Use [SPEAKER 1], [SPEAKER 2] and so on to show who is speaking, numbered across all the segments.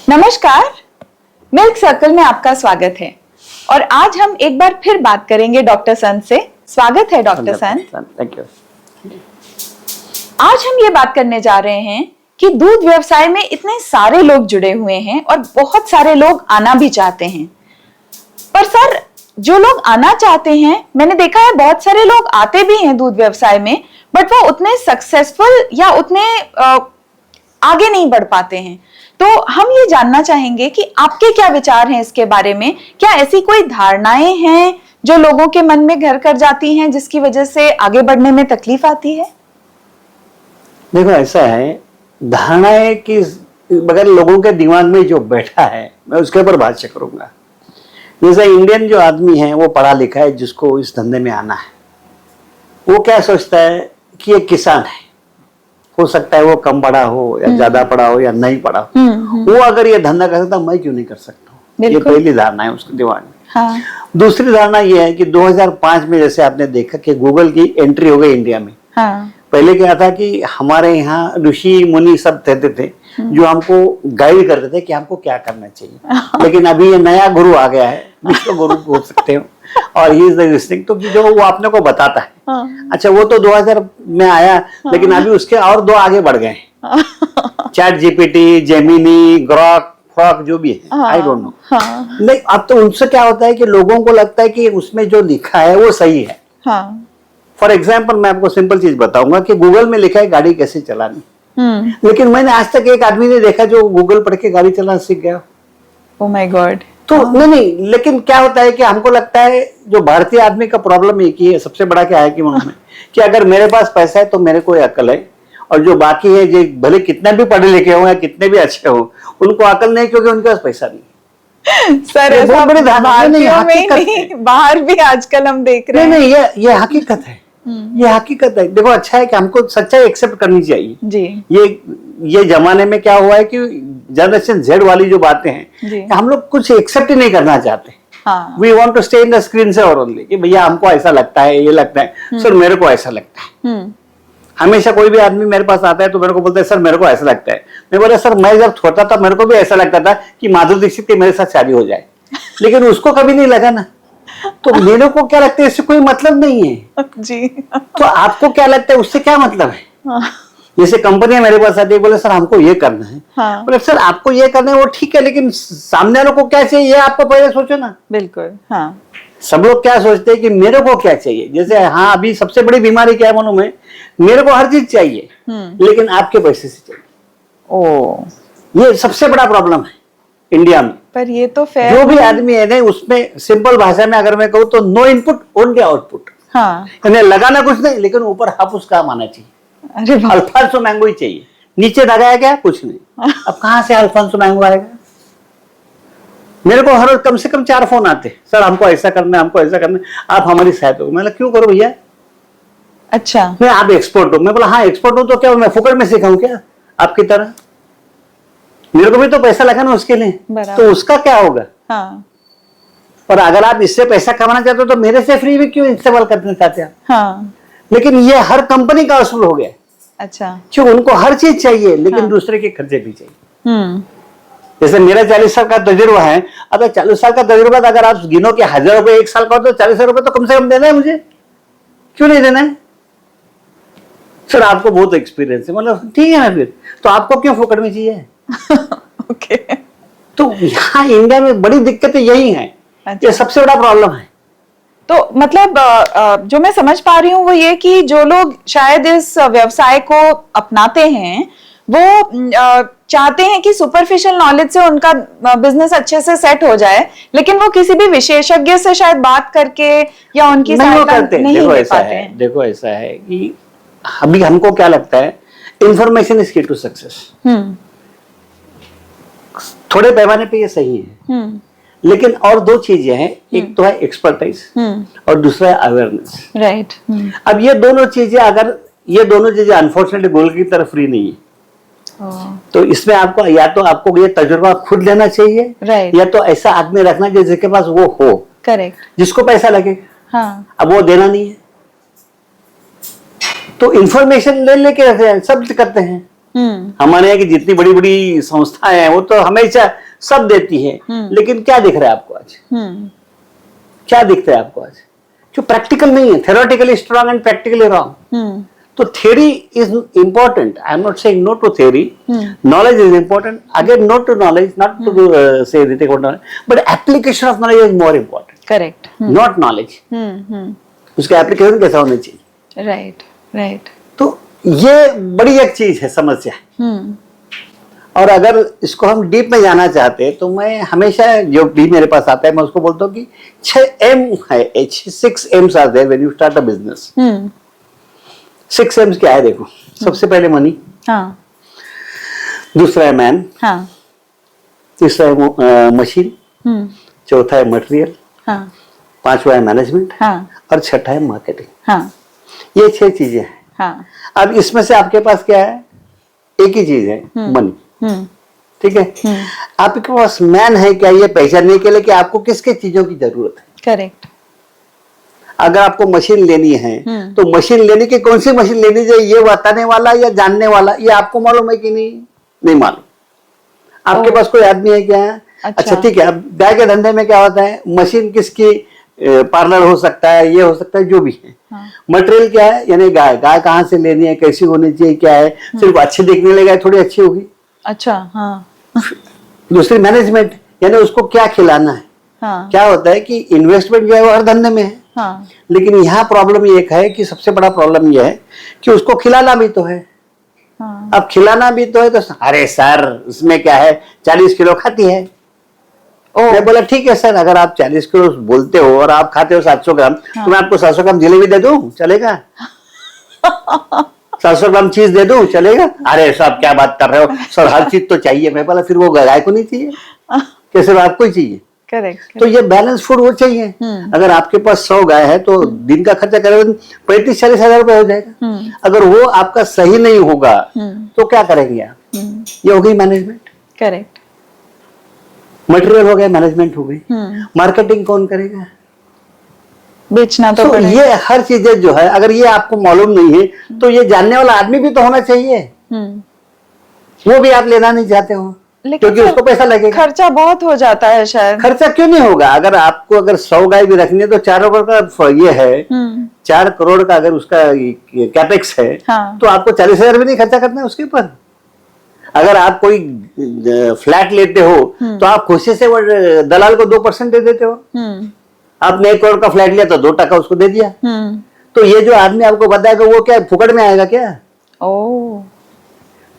[SPEAKER 1] नमस्कार, milk circle में आपका स्वागत है। और आज हम एक बार फिर बात करेंगे डॉक्टर सन से। स्वागत है डॉक्टर सन।
[SPEAKER 2] Thank you.
[SPEAKER 1] आज हम ये बात करने जा रहे हैं कि दूध व्यवसाय में इतने सारे लोग जुड़े हुए हैं और बहुत सारे लोग आना भी चाहते हैं। पर सर, जो लोग आना चाहते हैं, मैंने देखा है बहुत सारे लोग आते भी हैं दूध व्यवसाय में, बट वो उतने सक्सेसफुल या उतने आगे नहीं बढ़ पाते हैं। तो हम ये जानना चाहेंगे कि आपके क्या विचार हैं इसके बारे में। क्या ऐसी कोई धारणाएं हैं जो लोगों के मन में घर कर जाती हैं, जिसकी वजह से आगे बढ़ने में तकलीफ आती है?
[SPEAKER 2] देखो, ऐसा है, धारणाएं कि बगैर लोगों के दिमाग में जो बैठा है, मैं उसके ऊपर बात करूंगा। जैसे इंडियन जो आदमी है वो पढ़ा लिखा है, जिसको इस धंधे में आना है, वो क्या सोचता है कि ये किसान है, हो सकता है वो कम पढ़ा हो या ज्यादा पढ़ा हो या नहीं पढ़ा हो, वो अगर ये धंधा कर सकता, मैं क्यों नहीं कर सकता हूँ। ये पहली धारणा है उसके दिमाग में।
[SPEAKER 1] हाँ। दूसरी
[SPEAKER 2] धारणा ये है कि 2005 में जैसे आपने देखा कि गूगल की एंट्री हो गई इंडिया में।
[SPEAKER 1] हाँ।
[SPEAKER 2] पहले क्या था कि हमारे यहाँ ऋषि मुनि सब रहते थे जो हमको गाइड करते थे कि हमको क्या करना चाहिए। लेकिन अभी ये नया गुरु आ गया है, विश्व गुरु बोल सकते हो, और ही इज द लिस्टिंग, तो जो वो आपने को बताता है। अच्छा, वो तो 2000 में आया, लेकिन अभी उसके और दो आगे बढ़ गए हैं, chat GPT, Gemini, Grok, frock, जो भी है, आई डोंट नो। नहीं, अब तो उनसे क्या होता है कि लोगों को लगता है कि उसमें जो लिखा है वो सही है। फॉर एग्जाम्पल, मैं आपको सिंपल चीज बताऊंगा कि गूगल में लिखा है गाड़ी कैसे चलानी, लेकिन मैंने आज तक एक आदमी ने देखा जो गूगल पढ़ के गाड़ी चलाना सीख गया।
[SPEAKER 1] Oh my God.
[SPEAKER 2] तो नहीं, लेकिन क्या होता है कि हमको लगता है जो भारतीय आदमी का प्रॉब्लम एक ही है, सबसे बड़ा क्या है कि मन में कि अगर मेरे पास पैसा है तो मेरे को अकल है, और जो बाकी है, जो भले कितने भी पढ़े लिखे हो या कितने भी अच्छे हो, उनको अकल नहीं, क्योंकि उनके पास पैसा नहीं।
[SPEAKER 1] सर, ऐसा बड़ी भारतीयों में नहीं, बाहर भी आजकल हम देख रहे हैं।
[SPEAKER 2] नहीं, ये हकीकत है, ये हकीकत है। देखो, अच्छा है कि हमको सच्चाई एक्सेप्ट करनी चाहिए जी। ये जमाने में क्या हुआ है कि जनरेशन जेड वाली जो बातें हैं, हम लोग कुछ एक्सेप्ट ही नहीं करना चाहते। We want to stay in the screen से और ओनली कि भैया हमको ऐसा लगता है, ये लगता है, सर मेरे को ऐसा लगता है। हमेशा कोई भी आदमी मेरे पास आता है तो मेरे को बोलता है सर मेरे को ऐसा लगता है। मैं बोला सर, मैं जब छोटा था मेरे को भी ऐसा लगता था कि माधुरी दीक्षित की मेरे साथ शादी हो जाए, लेकिन उसको कभी नहीं लगा ना। तो मेरे को क्या लगता है, इससे कोई मतलब नहीं है जी। तो आपको क्या लगता है, उससे क्या मतलब है? जैसे कंपनियां मेरे पास आती है, बोले सर हमको ये करना है। बोले सर आपको ये करना है, वो ठीक है, लेकिन सामने वालों को क्या चाहिए ये आपको पहले सोचो ना। बिल्कुल। सब लोग क्या सोचते हैं कि मेरे को क्या चाहिए। जैसे अभी सबसे बड़ी बीमारी क्या है मनु में, मेरे को हर चीज चाहिए लेकिन आपके पैसे से चाहिए। ये सबसे बड़ा प्रॉब्लम है इंडिया में। पर ये तो जो भी आदमी है ना, उसमें सिंपल भाषा में अगर मैं कहूँ तो नो इनपुट ओनली आउटपुट। इन्हें लगाना कुछ नहीं, लेकिन ऊपर हाफुस काम आना चाहिए। अल्फांसो मैंगो ही चाहिए, नीचे लगाया गया कुछ नहीं। अब कहां से अल्फांसो मैंगो आएगा? मेरे को हर रोज कम से कम 4 फोन आते, सर हमको ऐसा करना है, हमको ऐसा करना है, आप हमारी सहायता हो। मैंने क्यों करो भैया? अच्छा, मैं आप एक्सपोर्ट हो? मैं बोला हाँ एक्सपोर्ट हो, तो क्या मैं फुकट में सिखाऊं क्या आपकी तरह? मेरे को भी तो पैसा लगाना उसके लिए, तो उसका क्या होगा? और अगर आप इससे पैसा कमाना चाहते हो तो मेरे से फ्री में क्यों इस्तेमाल करना चाहते हैं? लेकिन ये हर कंपनी का असूल हो गया। अच्छा, क्यों? उनको हर चीज चाहिए, लेकिन दूसरे के खर्चे भी चाहिए। जैसे मेरा 40 साल का तजुर्बा है, अगर 40 साल का तजुर्बा अगर आप गिनो कि 1000 रुपए एक साल का हो, तो 40,000 रुपए तो कम से कम देना है मुझे, क्यों नहीं देना है? सर आपको बहुत एक्सपीरियंस है, मतलब ठीक है ना, फिर तो आपको क्यों फोकट में चाहिए? ओके। तो यहाँ इंडिया में बड़ी दिक्कतें यही है। ये सबसे बड़ा प्रॉब्लम है। तो मतलब जो मैं समझ पा रही हूँ वो ये कि जो लोग शायद इस व्यवसाय को अपनाते हैं, वो चाहते हैं कि सुपरफिशियल नॉलेज से उनका बिजनेस अच्छे से सेट हो जाए, लेकिन वो किसी भी विशेषज्ञ से शायद बात करके या उनकी सहायता नहीं ले पाते हैं। देखो ऐसा है कि अभी हमको क्या लगता है, इंफॉर्मेशन इज की टू सक्सेस। थोड़े पैमाने पे ये सही है, लेकिन और 2 चीजें हैं, एक तो है एक्सपर्टाइज और दूसरा है अवेयरनेस। राइट। अब ये दोनों चीजें अनफॉर्चुनेटली गोल की तरफ फ्री नहीं है। तो इसमें आपको या तो आपको ये तजुर्बा खुद लेना चाहिए, या तो ऐसा आदमी रखना जिसके पास वो हो, करेक्ट, जिसको पैसा लगेगा। अब वो देना नहीं है, तो इंफॉर्मेशन ले लेके सब करते हैं। हमारे यहाँ की जितनी बड़ी बड़ी संस्थाएं हैं वो तो हमेशा सब देती है, लेकिन क्या दिख रहा है आपको आज? क्या दिखता है आपको आज? जो प्रैक्टिकल नहीं है, theoretically strong and practically wrong. तो theory is important, I am not saying no to theory, knowledge is important, again no to knowledge, not to say anything about knowledge, but application of knowledge is more important,
[SPEAKER 1] correct,
[SPEAKER 2] not knowledge. उसका application कैसा होना चाहिए?
[SPEAKER 1] Right, right.
[SPEAKER 2] तो ये बड़ी एक चीज है, समस्या है। और अगर इसको हम डीप में जाना चाहते हैं तो मैं हमेशा जो भी मेरे पास आता है मैं उसको बोलता हूँ कि 6 M है, 6 M's are there when you start a business. 6 M's क्या है देखो, सबसे पहले मनी,
[SPEAKER 1] हाँ,
[SPEAKER 2] दूसरा है मैन,
[SPEAKER 1] हाँ,
[SPEAKER 2] तीसरा है मशीन, चौथा है मटेरियल,
[SPEAKER 1] हाँ,
[SPEAKER 2] पांचवा है मैनेजमेंट,
[SPEAKER 1] हाँ,
[SPEAKER 2] और छठा है मार्केटिंग।
[SPEAKER 1] हाँ,
[SPEAKER 2] ये 6 चीजें हैं।
[SPEAKER 1] हाँ,
[SPEAKER 2] अब इसमें से आपके पास क्या है? एक ही चीज है, मनी। ठीक है। आपके पास मैन है क्या, ये पहचानने के लिए कि आपको किसके चीजों की जरूरत है।
[SPEAKER 1] करेक्ट।
[SPEAKER 2] अगर आपको मशीन लेनी है तो मशीन लेने की कौन सी मशीन लेनी चाहिए, ये बताने वाला या जानने वाला, ये आपको मालूम है कि नहीं मालूम। आपके पास कोई आदमी है क्या? अच्छा ठीक है। अब गाय के धंधे में क्या होता है, मशीन किसकी, पार्लर हो सकता है, ये हो सकता है, जो भी है। मटेरियल क्या है, यानी गाय कहाँ से लेनी है, कैसी होनी चाहिए, क्या है, सिर्फ अच्छी दिखने लगे थोड़ी अच्छी होगी। अच्छा, हाँ। दूसरी मैनेजमेंट, यानी उसको क्या खिलाना है। हाँ। क्या होता है कि इन्वेस्टमेंट जो है वो हर धंधे में है। हाँ। लेकिन यहाँ प्रॉब्लम ये है कि सबसे बड़ा प्रॉब्लम ये है कि उसको खिलाना भी तो है। हाँ। अब खिलाना भी तो है तो अरे सर इसमें क्या है, 40 किलो खाती है। मैं बोला ठीक है सर, अगर आप 40 किलो बोलते हो और आप खाते हो 700 ग्राम, हाँ। तो मैं आपको 700 ग्राम जलेबी दे दूं, चलेगा? 700 ग्राम चीज दे दूं, चलेगा? अरे साहब क्या बात कर रहे हो सर, हर चीज तो चाहिए। मैं बोला फिर वो गाय को नहीं चाहिए क्या, सिर्फ आपको ही चाहिए? करेक्ट। तो ये बैलेंस फूड वो चाहिए। अगर आपके पास 100 गाय है तो दिन का खर्चा करीबन 35-40 हजार रुपए हो जाएगा। अगर वो आपका सही नहीं होगा तो क्या करेंगे आप? ये हो गई मैनेजमेंट। करेक्ट। मटेरियल हो गया, मैनेजमेंट हो गई, मार्केटिंग कौन करेगा? बेचना तो ये हर चीजें जो है, अगर ये आपको मालूम नहीं है तो ये जानने वाला आदमी भी तो होना चाहिए। वो भी आप लेना नहीं चाहते हो क्योंकि उसको पैसा लगेगा, खर्चा बहुत हो जाता है शायद। खर्चा क्यों नहीं होगा? अगर आपको 100 गाय भी रखनी है तो 4 करोड़ का ये है, 4 करोड़ का अगर उसका कैपेक्स है, हाँ। तो आपको 40 हजार भी नहीं खर्चा करना है उसके ऊपर। अगर आप कोई फ्लैट लेते हो तो आप खुशी से वो दलाल को 2% दे देते हो। आपने 1 करोड़ का फ्लैट लिया तो 2% उसको दे दिया। तो ये जो आदमी आपको बताएगा वो क्या फुकड़ में आएगा क्या?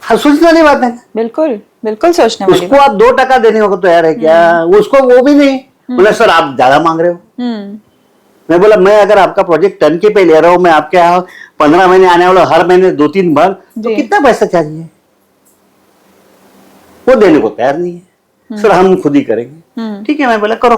[SPEAKER 2] हाँ, सोचने वाली बात है। बिल्कुल बिल्कुल सोचने वाली। उसको आप 2% देने को तैयार है क्या? उसको वो भी नहीं। बोला सर आप ज्यादा मांग रहे हो। मैं बोला मैं अगर आपका प्रोजेक्ट टर्नकी पे ले रहा हूँ, मैं आपके यहाँ 15 महीने आने वाला, हर महीने 2-3 बार, तो कितना पैसा चाहिए? वो देने को तैयार नहीं है। सर हम खुद ही करेंगे। ठीक है, मैं बोला करो।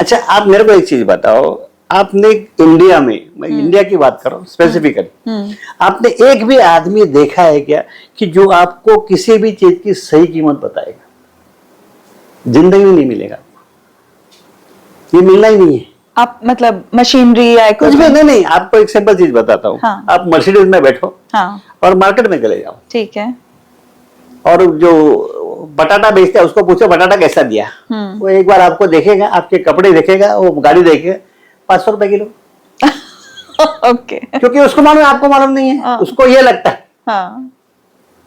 [SPEAKER 2] अच्छा आप मेरे को एक चीज बताओ, आपने इंडिया में, मैं इंडिया की बात कर रहा हूँ स्पेसिफिकली, आपने एक भी आदमी देखा है क्या कि जो आपको किसी भी चीज की सही कीमत बताएगा? जिंदगी में नहीं मिलेगा आपको, ये मिलना ही नहीं है। आप मतलब मशीनरी या कुछ भी नहीं। आपको एक सिंपल चीज बताता हूँ। हाँ। आप मर्सिडीज में बैठो, हाँ। और मार्केट में चले जाओ, ठीक है, और जो बटाटा बेचता है उसको पूछो बटाटा कैसा दिया। वो एक बार आपको देखेगा, आपके कपड़े देखेगा, वो गाड़ी देखेगा, 500 रुपए किलो। ओके। क्योंकि उसको मालूम है, आपको मालूम नहीं है। हाँ। उसको ये लगता है। हाँ।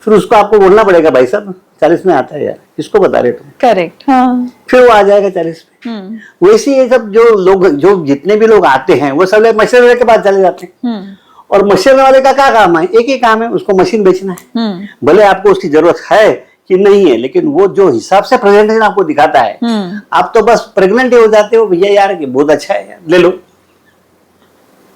[SPEAKER 2] फिर उसको आपको बोलना पड़ेगा भाई साहब 40 में आता है यार, किसको बता रहे तुम? करेक्ट। हाँ। फिर वो आ जाएगा 40 में। वैसे ये सब जो लोग, जो जितने भी लोग आते हैं वो सब मशीन वाले के पास चले जाते हैं। और मशीन वाले का क्या काम है? एक ही काम है, उसको मशीन बेचना है। भले आपको उसकी जरूरत है कि नहीं है, लेकिन वो जो हिसाब से प्रेजेंटेशन आपको दिखाता है, आप तो बस प्रेग्नेंट ही हो जाते हो, भैया यार कि बहुत अच्छा है यार, ले लो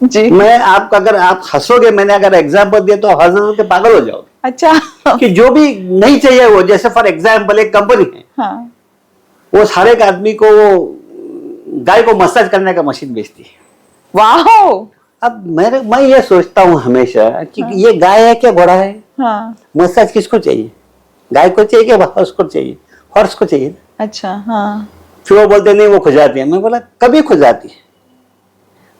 [SPEAKER 2] जी। मैं आपका, अगर आप हंसोगे, मैंने अगर एग्जाम्पल दिया तो हंस के पागल हो जाओगे। अच्छा। कि जो भी नहीं चाहिए वो, जैसे फॉर एग्जाम्पल एक कंपनी है, हाँ। वो सारे एक आदमी को गाय को मसाज करने का मशीन बेचती है। वाह। अब मैं ये सोचता हूँ हमेशा कि हाँ। ये गाय है क्या घोड़ा है? हाँ। मसाज किसको चाहिए? गाय को चाहिए क्या हॉर्स को चाहिए? हॉर्स को चाहिए। अच्छा, हाँ। फिर वो बोलते नहीं वो खुजाती है। मैं बोला कभी खुजाती है?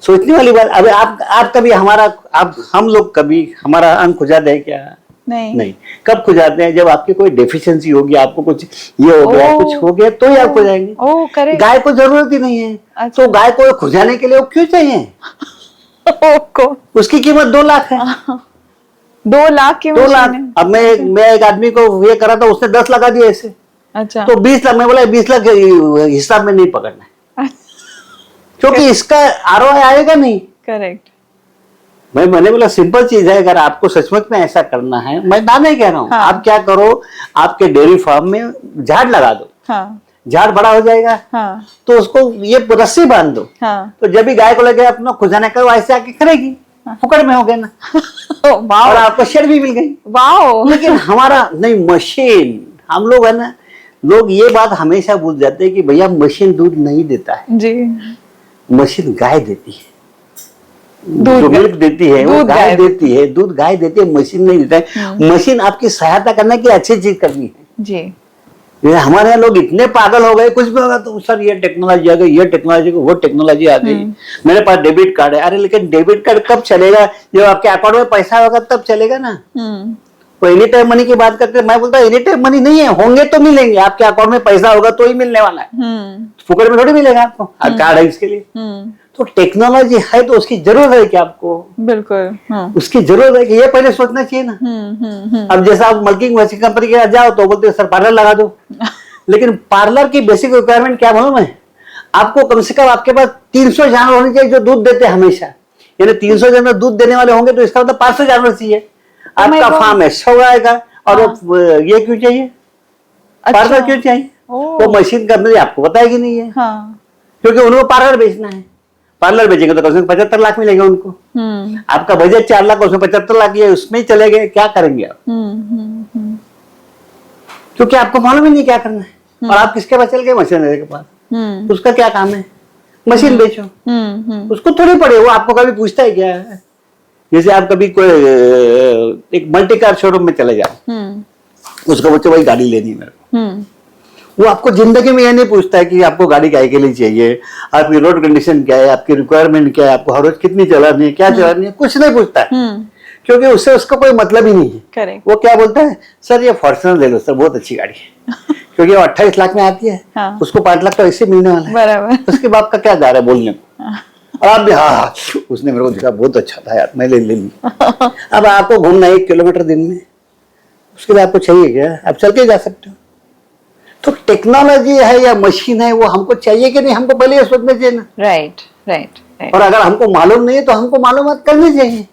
[SPEAKER 2] सोचने वाली बात। अब आप कभी हमारा, आप हम लोग कभी हमारा अंग खुजा दे क्या? नहीं। कब खुजाते हैं? जब आपकी कोई डेफिशिएंसी होगी, आपको कुछ ये हो गया, कुछ हो गया, तो ही आप खुजाएंगे। गाय को जरूरत ही नहीं है। अच्छा। तो गाय को खुजाने के लिए वो क्यों चाहिए? उसकी कीमत 2 लाख है।
[SPEAKER 1] 2 लाख की
[SPEAKER 2] 2 लाख। अब मैं एक आदमी को ये करा था, उसने 10 लगा दिया ऐसे। अच्छा। तो 20 लाख, मैं बोला 20 लाख हिसाब में नहीं पकड़ना है, क्योंकि इसका आरओआई आएगा नहीं। करेक्ट। मैंने बोला सिंपल चीज है, अगर आपको सचमुच में ऐसा करना है, मैं ना नहीं कह रहा हूँ। हाँ। आप क्या करो, आपके डेयरी फार्म में झाड़ लगा दो। हाँ। झाड़ बड़ा हो जाएगा। हाँ। तो उसको ये रस्सी बांध दो। हाँ। तो जब भी गाय को लगे अपना खुजाना करो, ऐसे आके करेगी। फुकड़ में हो गया ना। और आपको शेड भी मिल गई। वाह। लेकिन हमारा नहीं, मशीन, हम लोग है ना, लोग ये बात हमेशा भूल जाते हैं कि भैया मशीन दूध नहीं देता है जी, मशीन गाय देती है। जो मिल्क देती है वो गाय देती है, दूध गाय देती है, मशीन नहीं देता है। मशीन आपकी सहायता करने की अच्छी चीज करनी है जी। हमारे यहाँ लोग इतने पागल हो गए, कुछ भी होगा तो सर ये टेक्नोलॉजी आ गई, ये टेक्नोलॉजी, वो टेक्नोलॉजी आ गई, मेरे पास डेबिट कार्ड है। अरे लेकिन डेबिट कार्ड कब चलेगा? जब आपके अकाउंट में पैसा होगा तब चलेगा ना। तो एनी टाइम मनी की बात करते हैं, मैं बोलता हूँ एनी टाइम मनी नहीं है, होंगे तो मिलेंगे। आपके अकाउंट में पैसा होगा तो ही मिलने वाला है, फुकड़ में थोड़ी मिलेगा आपको। कार्ड है इसके लिए। तो टेक्नोलॉजी है तो उसकी जरूरत है कि आपको, बिल्कुल उसकी जरूरत है कि ये पहले सोचना चाहिए ना। अब जैसा आप मल्किंग वैसी कंपनी के जाओ तो बोलते सर पार्लर लगा दो, लेकिन पार्लर की बेसिक रिक्वायरमेंट क्या मालूम है आपको? कम से कम आपके पास 300 जानवर होने चाहिए जो दूध देते हैं हमेशा। यानी 300 जानवर दूध देने वाले होंगे तो इसका मतलब 500 जानवर चाहिए। आपका फार्म है 100 गाय का, और ये क्यों चाहिए? पार्लर क्यों चाहिए? वो मशीन कंपनी आपको बताएगी नहीं है, क्योंकि उनको पार्लर बेचना है। पार्लर बेचेंगे तो कम से कम 75 लाख मिलेगा उनको। आपका बजट 4 लाख, उसमें 75 लाख ये उसमें ही चले गए, क्या करेंगे आप? क्योंकि आपको मालूम ही नहीं क्या करना है। और आप किसके पास चल गए? मशीनरी के पास। उसका क्या काम है? मशीन बेचो। उसको थोड़ी पड़े, वो आपको कभी पूछता है क्या? जैसे आप कभी कोई एक मल्टी कार शोरूम में चले जाओ, उसका बच्चे वही गाड़ी लेनी है मेरे को, वो आपको जिंदगी में ये नहीं पूछता है कि आपको गाड़ी काय के लिए चाहिए, आपकी रोड कंडीशन क्या है, आपकी रिक्वायरमेंट क्या है, आपको हर रोज कितनी चलानी है, क्या चलानी है, कुछ नहीं पूछता है। क्योंकि उससे उसका कोई मतलब ही नहीं है। Correct. वो क्या बोलता है, सर ये फॉर्च्यूनर ले लो सर, बहुत अच्छी गाड़ी है। क्योंकि वो 28 लाख में आती है। हाँ। उसको 5 लाख तो ऐसे मिलने वाला है। बराबर। उसके बाप का क्या जा रहा है बोलने को। और आप भी हाँ, उसने मेरे को दिखा बहुत अच्छा था यार, मैं ले ली। अब आपको घूमना 1 किलोमीटर दिन में, उसके लिए आपको चाहिए क्या? आप चल के जा सकते हो। तो टेक्नोलॉजी है या मशीन है, वो हमको चाहिए कि नहीं, हमको पहले ये सोचना चाहिए ना। Right right. और अगर हमको मालूम नहीं है तो हमको मालूमात करनी चाहिए।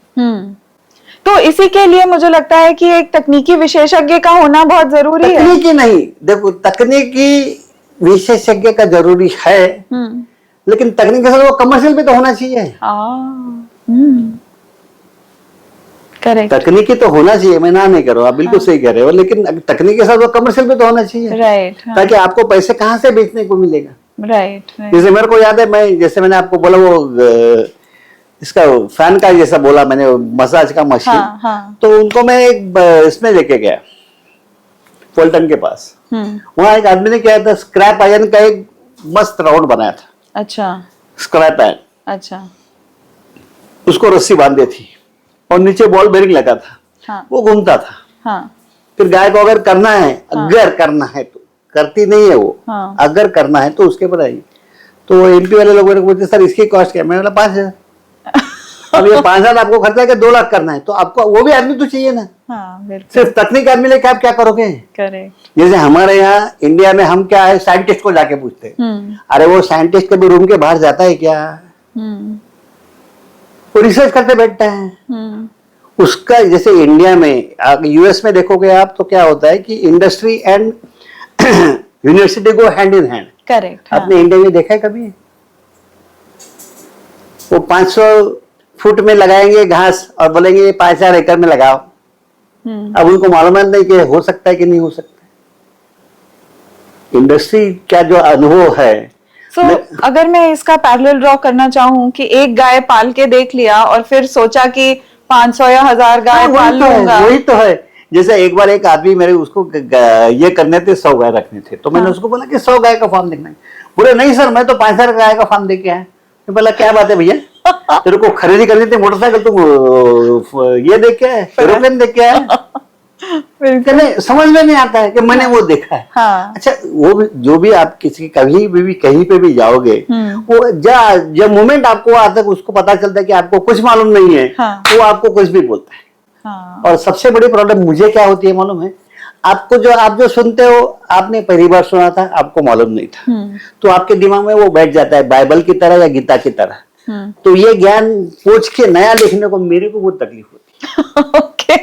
[SPEAKER 1] तो इसी के लिए मुझे लगता है कि एक तकनीकी विशेषज्ञ का होना बहुत जरूरी है।
[SPEAKER 2] तकनीकी नहीं, देखो तकनीकी विशेषज्ञ का जरूरी है, लेकिन तकनीक के साथ वो कमर्शियल भी तो होना चाहिए।
[SPEAKER 1] करेक्ट।
[SPEAKER 2] तकनीकी तो होना चाहिए, मैं ना नहीं कर रहा हूँ, आप बिल्कुल सही कह रहे हो, लेकिन तकनीक के साथ वो कमर्शियल भी तो होना चाहिए। राइट। ताकि आपको पैसे कहाँ से बेचने को मिलेगा। राइट। जैसे मेरे को याद है, मैंने आपको बोला वो इसका फैन का जैसा बोला मैंने, मसाज का मशीन। तो उनको मैं एक इसमें लेके गया फुलटन के पास। वहां एक आदमी ने क्या था, स्क्रैप आयरन का एक मस्त राउंड बनाया था। अच्छा। Scrap iron. अच्छा। उसको रस्सी बांधी थी और नीचे बॉल बेरिंग लगा था। हाँ। वो घूमता था। हाँ। फिर गाय को अगर करना है, अगर करना है तो, करती नहीं है वो। हाँ। अगर करना है तो उसके ऊपर आएगी। तो एमपी वाले लोग बोलते सर इसकी कॉस्ट क्या? मैंने बोला 5,000। अब ये 5,000 आपको खर्चा है कि 2 लाख करना है, तो आपको वो भी आदमी तो चाहिए ना। हाँ, सिर्फ तकनीक आदमी लेके आप क्या करोगे? जैसे हमारे यहाँ इंडिया में हम क्या है, साइंटिस्ट को जाके पूछते हैं। अरे वो साइंटिस्ट कभी रूम के बाहर जाता है क्या? वो रिसर्च करते बैठता है। उसका जैसे इंडिया में, यूएस में देखोगे आप तो क्या होता है कि industry and university go hand in hand. Correct. आपने इंडिया में देखा है कभी? वो 500 फुट में लगाएंगे घास और बोलेंगे ये 5,000 एकड़ में लगाओ। अब उनको मालूम नहीं कि हो सकता है कि नहीं हो सकता। इंडस्ट्री का जो अनुभव है।
[SPEAKER 1] अगर मैं इसका पैरेलल ड्रॉ करना चाहूँ कि एक गाय पाल के देख लिया और फिर सोचा कि 500 या 1000 गाय पाल लूंगा।
[SPEAKER 2] वही तो है। जैसे एक बार एक आदमी मेरे उसको ये करने थे, 100 गाय रखने थे, तो मैंने उसको बोला कि 100 गाय का फार्म देखना है। बोले नहीं सर, मैं तो 5,000 गाय का फार्म देख के आया। मैं बोला क्या बात है भैया, तेरे को खरीदी करनी थी मोटरसाइकिल, तुम ये देख के आए, एरोप्लेन देख के आए? कहने समझ में नहीं आता है कि मैंने वो देखा है।
[SPEAKER 1] हाँ।
[SPEAKER 2] अच्छा, वो भी जो भी आप किसी कभी भी कहीं पे भी जाओगे, वो जब मोमेंट आपको आता है उसको पता चलता है कि आपको कुछ मालूम नहीं है।
[SPEAKER 1] हाँ।
[SPEAKER 2] वो आपको कुछ भी बोलता है।
[SPEAKER 1] हाँ।
[SPEAKER 2] और सबसे बड़ी प्रॉब्लम मुझे क्या होती है मालूम है, आपको आप जो सुनते हो, आपने पहली बार सुना था, आपको मालूम नहीं था, तो आपके दिमाग में वो बैठ जाता है बाइबल की तरह या गीता की तरह। तो ये ज्ञान पूछ के नया लिखने को मेरे को बहुत तकलीफ होती
[SPEAKER 1] ओके।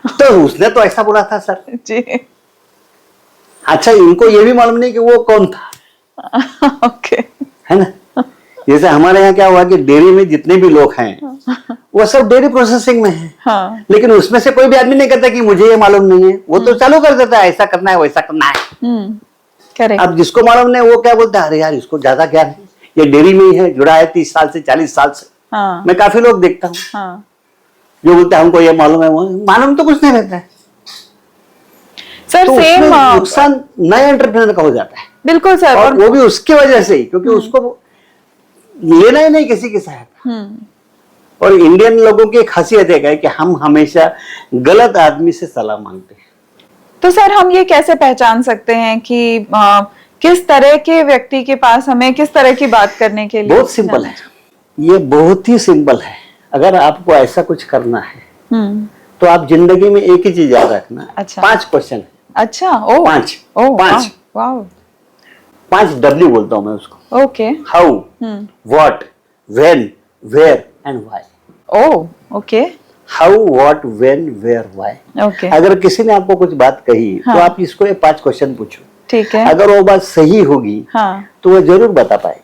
[SPEAKER 2] तो उसने तो ऐसा बोला था सर
[SPEAKER 1] जी।
[SPEAKER 2] अच्छा, इनको ये भी मालूम नहीं कि वो कौन था।
[SPEAKER 1] ओके।
[SPEAKER 2] है ना, जैसे हमारे यहाँ क्या हुआ कि डेयरी में जितने भी लोग हैं वो सब डेयरी प्रोसेसिंग में है।
[SPEAKER 1] हाँ।
[SPEAKER 2] लेकिन उसमें से कोई भी आदमी नहीं कहता कि मुझे ये मालूम नहीं है, वो तो चालू कर देता है ऐसा करना है वैसा करना है।
[SPEAKER 1] करेक्ट।
[SPEAKER 2] अब जिसको मालूम नहीं वो क्या बोलता है, अरे यार इसको ज्यादा ज्ञान है, ये डेयरी में ही है, जुड़ा है 30 साल से 40 साल से।
[SPEAKER 1] हाँ।
[SPEAKER 2] मैं काफी लोग देखता हूँ
[SPEAKER 1] हाँ।
[SPEAKER 2] जो बोलते हैं हमको ये मालूम है, वो मालूम तो कुछ नहीं रहता है।
[SPEAKER 1] सर
[SPEAKER 2] तो
[SPEAKER 1] सेम
[SPEAKER 2] नुकसान नए एंटरप्रेन्योर का हो जाता है।
[SPEAKER 1] बिल्कुल सर।
[SPEAKER 2] और वो भी उसकी वजह से ही, क्योंकि उसको लेना ही नहीं किसी की सहायता। और इंडियन लोगों की एक खासियत है कि हम हमेशा गलत आदमी से सलाह मांगते हैं।
[SPEAKER 1] तो सर हम ये कैसे पहचान सकते हैं कि किस तरह के व्यक्ति के पास हमें किस तरह की बात करने के लिए?
[SPEAKER 2] बहुत सिंपल है, ये बहुत ही सिंपल है। अगर आपको ऐसा कुछ करना है तो आप जिंदगी में एक ही चीज याद रखना।
[SPEAKER 1] अच्छा।
[SPEAKER 2] 5 क्वेश्चन।
[SPEAKER 1] अच्छा। ओ
[SPEAKER 2] 5
[SPEAKER 1] 5। वाओ।
[SPEAKER 2] 5 W बोलता हूं मैं उसको।
[SPEAKER 1] Okay.
[SPEAKER 2] How, what, when, where and why.
[SPEAKER 1] Oh okay.
[SPEAKER 2] How, what, when, where, why.
[SPEAKER 1] Okay.
[SPEAKER 2] अगर किसी ने आपको कुछ बात कही
[SPEAKER 1] हाँ।
[SPEAKER 2] तो आप इसको ये 5 क्वेश्चन पूछो।
[SPEAKER 1] ठीक है।
[SPEAKER 2] अगर वो बात सही होगी
[SPEAKER 1] हाँ।
[SPEAKER 2] तो वो जरूर बता पाएगा।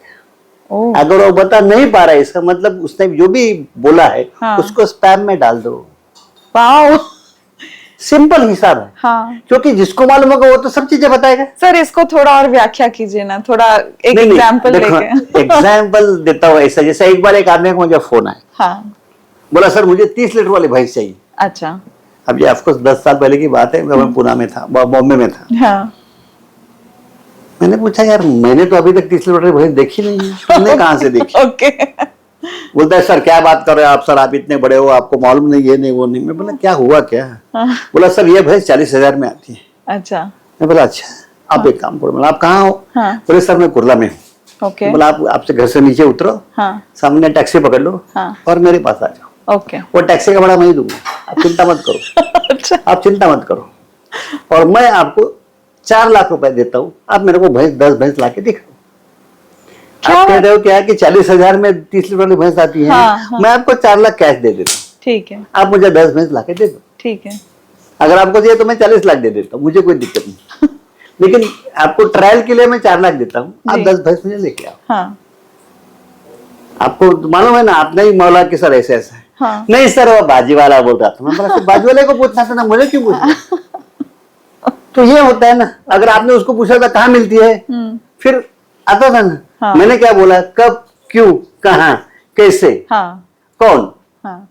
[SPEAKER 1] ओ।
[SPEAKER 2] अगर वो बता नहीं पा रहा है, इसका मतलब उसने जो भी बोला है
[SPEAKER 1] हाँ।
[SPEAKER 2] उसको स्पैम में डाल दो।
[SPEAKER 1] वाओ।
[SPEAKER 2] सिंपल हिसाब है।
[SPEAKER 1] हाँ।
[SPEAKER 2] क्योंकि जिसको मालूम होगा वो तो सब चीजें बताएगा।
[SPEAKER 1] सर इसको थोड़ा और व्याख्या कीजिए ना, थोड़ा एक
[SPEAKER 2] नहीं,
[SPEAKER 1] एग्जाम्पल
[SPEAKER 2] देखो,
[SPEAKER 1] लेके।
[SPEAKER 2] एग्जाम्पल देता हूँ ऐसा, जैसे एक बार एक आदमी को मुझे फोन आया,
[SPEAKER 1] हाँ।
[SPEAKER 2] बोला सर मुझे 30 लीटर वाली भैंस चाहिए।
[SPEAKER 1] अच्छा।
[SPEAKER 2] अब ये ऑफकोर्स 10 साल पहले की बात है, मैं पुणे में था, बॉम्बे में था।
[SPEAKER 1] हाँ।
[SPEAKER 2] मैंने पूछा यार मैंने तो अभी तक 30 लीटर वाली भैंस देखी नहीं है, तुमने कहाँ से देखी?
[SPEAKER 1] ओके।
[SPEAKER 2] बोलता है सर क्या बात कर रहे हो आप, सर आप इतने बड़े हो, आपको मालूम नहीं, ये नहीं वो नहीं। मैं बोला क्या हुआ क्या? बोला सर ये भैंस 40,000 में आती है।
[SPEAKER 1] अच्छा।
[SPEAKER 2] मैं बोला अच्छा, आप एक काम करो। बोला आप कहाँ हो?
[SPEAKER 1] हाँ।
[SPEAKER 2] बोले सर मैं कुर्ला में हूँ।
[SPEAKER 1] ओके।
[SPEAKER 2] बोला आप आपसे घर से नीचे उतरो,
[SPEAKER 1] हाँ।
[SPEAKER 2] सामने टैक्सी पकड़ लो
[SPEAKER 1] हाँ।
[SPEAKER 2] और मेरे पास आ जाओ।
[SPEAKER 1] ओके।
[SPEAKER 2] वो टैक्सी का भाड़ा मैं ही दूंगा, आप चिंता मत करो।
[SPEAKER 1] अच्छा।
[SPEAKER 2] आप चिंता मत करो, और मैं आपको 4 लाख रुपए देता हूँ, आप मेरे को 10 भैंस ला के दिखाओ। आप कह रहे हो क्या कि 40,000 में 30 लीटर वाली भैंस आती है?
[SPEAKER 1] हाँ, हाँ।
[SPEAKER 2] मैं आपको 4 लाख कैश दे देता हूँ,
[SPEAKER 1] ठीक है।
[SPEAKER 2] आप मुझे 10 भैंस ला के दे दो।
[SPEAKER 1] ठीक है।
[SPEAKER 2] अगर आपको चाहिए तो मैं 40 लाख दे देता हूँ, मुझे कोई दिक्कत नहीं। लेकिन आपको ट्रायल के लिए मैं 4 लाख देता हूँ, आप 10 भैंस मुझे लेके आओ।
[SPEAKER 1] हाँ।
[SPEAKER 2] आपको मालूम है ना, आपने ही मौला कि सर ऐसे ऐसा है।
[SPEAKER 1] हाँ।
[SPEAKER 2] नहीं सर वो बाजी वाला बोल रहा था। मैं बोला बाजी वाले को पूछना था ना, मुझे क्यों पूछना? तो ये होता है ना, अगर आपने उसको पूछा था कहाँ मिलती है, फिर आता था ना।
[SPEAKER 1] हाँ।
[SPEAKER 2] मैंने क्या बोला, कब, क्यों, कहाँ, कैसे,
[SPEAKER 1] हाँ।
[SPEAKER 2] कौन।
[SPEAKER 1] हाँ।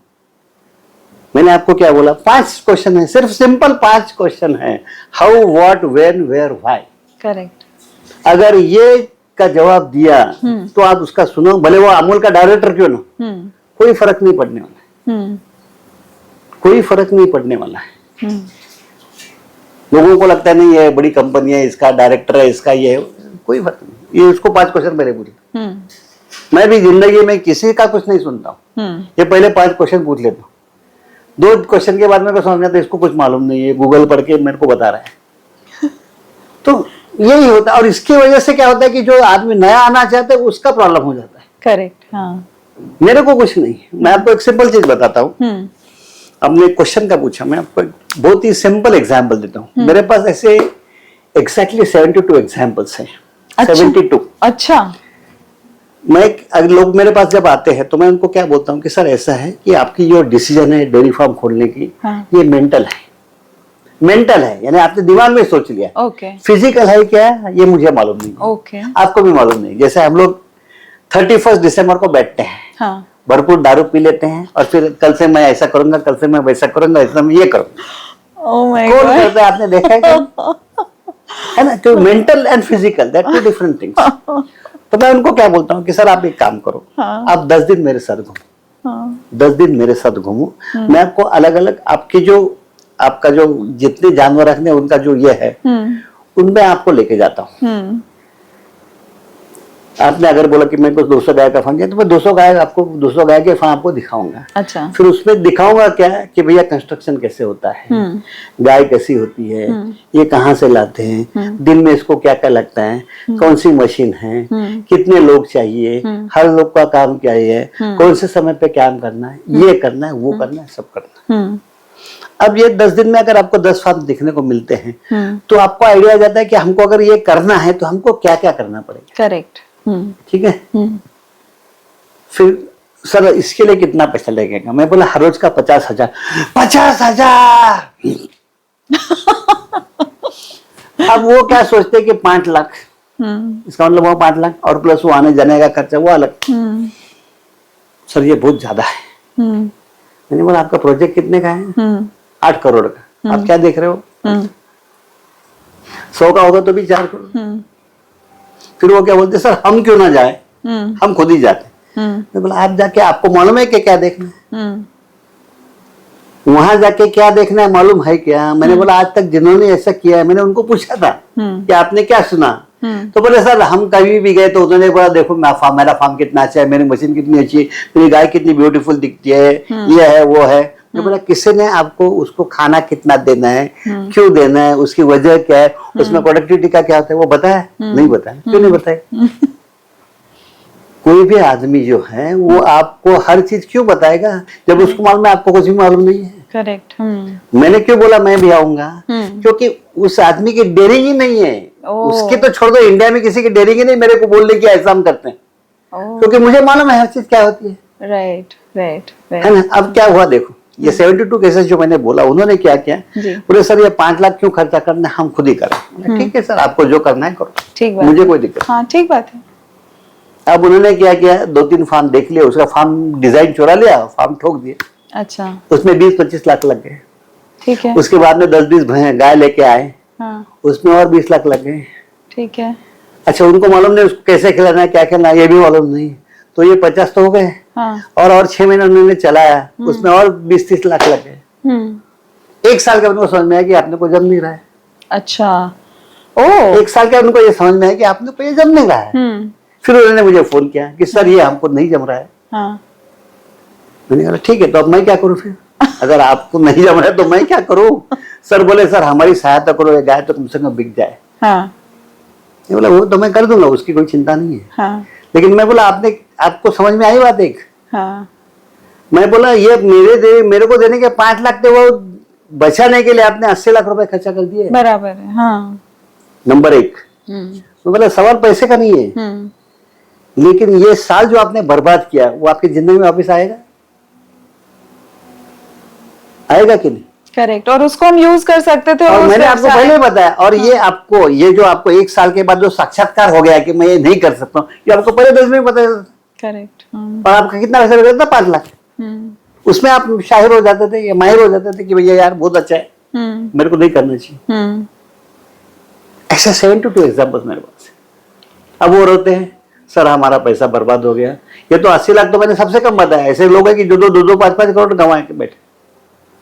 [SPEAKER 2] मैंने आपको क्या बोला? 5 क्वेश्चन है, सिर्फ सिंपल 5 क्वेश्चन है। How, what, when, where, why.
[SPEAKER 1] Correct.
[SPEAKER 2] अगर ये का जवाब दिया तो आप उसका सुनो, भले वो अमूल का डायरेक्टर क्यों ना, कोई फर्क नहीं पड़ने वाला है। कोई फर्क नहीं पड़ने वाला है। लोगों को लगता है नहीं ये बड़ी कंपनी है, इसका डायरेक्टर है, इसका ये है, कोई फर्क नहीं। ये उसको 5 क्वेश्चन मेरे पूछे। मैं भी जिंदगी में किसी का कुछ नहीं सुनता हूँ, ये पहले 5 क्वेश्चन पूछ लेता हूँ। 2 क्वेश्चन के बाद मेरे को समझ में आता है इसको कुछ मालूम नहीं है, गूगल पढ़ के मेरे को बता रहा है। तो यही होता है, और इसकी वजह से क्या होता है कि जो आदमी नया आना चाहता है उसका प्रॉब्लम हो जाता है।
[SPEAKER 1] करेक्ट। हाँ। मेरे
[SPEAKER 2] को कुछ नहीं। मैं आपको एक सिंपल चीज बताता हूँ। आपने क्वेश्चन का पूछा, मैं आपको बहुत ही सिंपल एग्जांपल देता हूँ। मेरे पास ऐसे एग्जैक्टली 72 एग्जांपल्स हैं।
[SPEAKER 1] अच्छा।
[SPEAKER 2] 72।
[SPEAKER 1] अच्छा।
[SPEAKER 2] मैं लोग मेरे पास जब आते हैं तो मैं उनको क्या बोलता हूँ कि सर ऐसा है कि आपकी जो डिसीजन है डेयरी फार्म खोलने की,
[SPEAKER 1] हाँ।
[SPEAKER 2] ये मेंटल है। मेंटल है यानी आपने दिमाग में सोच लिया।
[SPEAKER 1] ओके।
[SPEAKER 2] फिजिकल है क्या ये मुझे मालूम नहीं।
[SPEAKER 1] ओके।
[SPEAKER 2] आपको भी मालूम नहीं। जैसे हम लोग 31 दिसंबर को बैठते हैं,
[SPEAKER 1] हाँ।
[SPEAKER 2] भरपूर दारू पी लेते हैं और फिर कल से मैं ऐसा करूंगा, कल से मैं वैसा करूंगा, इसमें मैं ये करूंगा।
[SPEAKER 1] ओह माय
[SPEAKER 2] कौन
[SPEAKER 1] गॉड।
[SPEAKER 2] करता है? आपने देखा है क्या? है ना, तो mental and physical that 2 different things. तो मैं उनको क्या बोलता हूँ कि सर आप एक काम करो,
[SPEAKER 1] हाँ।
[SPEAKER 2] आप 10 दिन मेरे साथ घूमो।
[SPEAKER 1] हाँ।
[SPEAKER 2] 10 दिन मेरे साथ घूमो, मैं आपको अलग अलग आपके जो आपका जो जितने जानवर रखने उनका जो ये है उनमें आपको लेके जाता हूँ। आपने अगर बोला कि मेरे को 200 गाय का फार्म है तो मैं 200 गाय के फार्म आपको दिखाऊंगा।
[SPEAKER 1] अच्छा।
[SPEAKER 2] फिर उसमें दिखाऊंगा क्या कि भैया कंस्ट्रक्शन कैसे होता है, गाय कैसी होती है, ये कहाँ से लाते हैं, दिन में इसको क्या क्या लगता है, कौन सी मशीन है, कितने लोग चाहिए, हर लोग का काम क्या है, कौन से समय पे काम करना है, ये करना है, वो करना है, सब करना है। अब ये 10 दिन में अगर आपको 10 फार्म दिखने को मिलते हैं तो आपको आइडिया आ जाता है कि हमको अगर ये करना है तो हमको क्या क्या करना पड़ेगा।
[SPEAKER 1] करेक्ट।
[SPEAKER 2] ठीक है। फिर सर इसके लिए कितना पैसा लगेगा? मैं बोला हर रोज का 50,000। 50,000 अब वो क्या सोचते हैं कि 5 लाख, इसका मतलब वो 5 लाख और प्लस वो आने जाने का खर्चा वो अलग। सर ये बहुत ज्यादा है। मैंने बोला आपका प्रोजेक्ट कितने का है? 8 करोड़ का। आप क्या देख रहे हो? 100 का होगा तो भी 4 करोड़। फिर वो क्या बोलते सर हम क्यों ना जाए, हम खुद ही जाते। मैं बोला आप जाके आपको मालूम है कि क्या देखना है? वहां जाके क्या देखना है मालूम है क्या? मैंने बोला आज तक जिन्होंने ऐसा किया है मैंने उनको पूछा था कि आपने क्या सुना? तो बोले सर हम कभी भी गए तो उन्होंने बोला देखो मेरा फार्म कितना अच्छा है, मेरी मशीन कितनी अच्छी है, मेरी गाय कितनी ब्यूटीफुल दिखती है, ये है वो है। मैं बोला किसी ने आपको उसको खाना कितना देना है, क्यों देना है, उसकी वजह क्या है, उसमें प्रोडक्टिविटी का क्या होता है वो बताया? नहीं बताया। क्यों नहीं बताया? कोई भी आदमी जो है वो आपको हर चीज क्यों बताएगा जब उसको मालूम है आपको कुछ भी मालूम नहीं है।
[SPEAKER 1] करेक्ट।
[SPEAKER 2] मैंने क्यों बोला मैं भी आऊंगा? क्योंकि उस आदमी की डेयरिंग ही नहीं है। उसके तो छोड़ दो, इंडिया में किसी की डेयरिंग ही नहीं मेरे को बोलने की ऐसा हम करते हैं, क्योंकि मुझे मालूम है हर चीज क्या होती है।
[SPEAKER 1] राइट राइट
[SPEAKER 2] है ना। अब क्या हुआ देखो, ये 72 केसेस जो मैंने बोला उन्होंने क्या किया, बोले सर ये 5 लाख क्यों खर्चा करना है, हम खुद ही करें। ठीक है सर आपको जो करना है करो,
[SPEAKER 1] ठीक बात,
[SPEAKER 2] मुझे कोई दिक्कत।
[SPEAKER 1] हाँ ठीक बात है।
[SPEAKER 2] अब उन्होंने क्या किया, 2-3 फार्म देख लिया, उसका फार्म डिजाइन चुरा लिया, फार्म ठोक दिया।
[SPEAKER 1] अच्छा।
[SPEAKER 2] उसमें 20-25 लाख लग गए।
[SPEAKER 1] ठीक है।
[SPEAKER 2] उसके बाद में 10-20 गाय लेके आए, उसमें और 20 लाख लग गए।
[SPEAKER 1] ठीक है।
[SPEAKER 2] अच्छा उनको मालूम नहीं उसको कैसे खिलाना है, क्या खिलाना है, ये भी मालूम नहीं, तो ये 50 तो हो गए। और 6 महीने उन्होंने चलाया, उसमें और 20-30 लाख लग गए। 1 साल के उनको समझ में आया कि आपने को जम नहीं रहा है।
[SPEAKER 1] अच्छा।
[SPEAKER 2] ओ 1 साल के उनको ये समझ में आया कि आपने को ये जम नहीं रहा है। फिर उन्होंने मुझे फोन किया कि सर ये हमको नहीं जम रहा है। मैंने कहा ठीक है तो अब मैं क्या करूं फिर, अगर आपको नहीं जम रहा है तो मैं क्या करूं? सर बोले सर हमारी सहायता करो, ये गाय तो कम से कम बिक जाए। मैं बोला वो तो मैं कर दूंगा, उसकी कोई चिंता नहीं है। लेकिन मैं बोला आपको समझ में आई बात एक? मैं बोला ये मेरे को देने के 5 लाख थे, वो बचाने के लिए आपने 80 लाख रुपए खर्चा कर दिए।
[SPEAKER 1] बराबर है। हाँ।
[SPEAKER 2] नंबर 1। मैं बोला सवाल पैसे का नहीं है, लेकिन ये साल जो आपने बर्बाद किया वो आपकी जिंदगी में वापस आएगा? आएगा कि नहीं?
[SPEAKER 1] करेक्ट। और उसको हम यूज कर सकते थे।
[SPEAKER 2] और मैंने आपको पहले बताया। और ये जो आपको 1 साल के बाद जो साक्षात्कार हो गया कि मैं ये नहीं कर सकता हूँ, ये आपको पहले 10 में बताया।
[SPEAKER 1] करेक्ट।
[SPEAKER 2] और आपका कितना पैसा लग था? 5 लाख। उसमें आप शाहिर हो जाते थे या माहिर हो जाते थे कि भैया यार बहुत अच्छा है, मेरे को नहीं करना चाहिए। ऐसे 72 एग्जाम्पल्स मेरे पास है। अब वो रोते हैं सर हमारा पैसा बर्बाद हो गया। ये तो 80 लाख तो मैंने सबसे कम बताया। ऐसे लोग हैं कि जो 2-2, 5-5 करोड़ गंवाए के बैठे।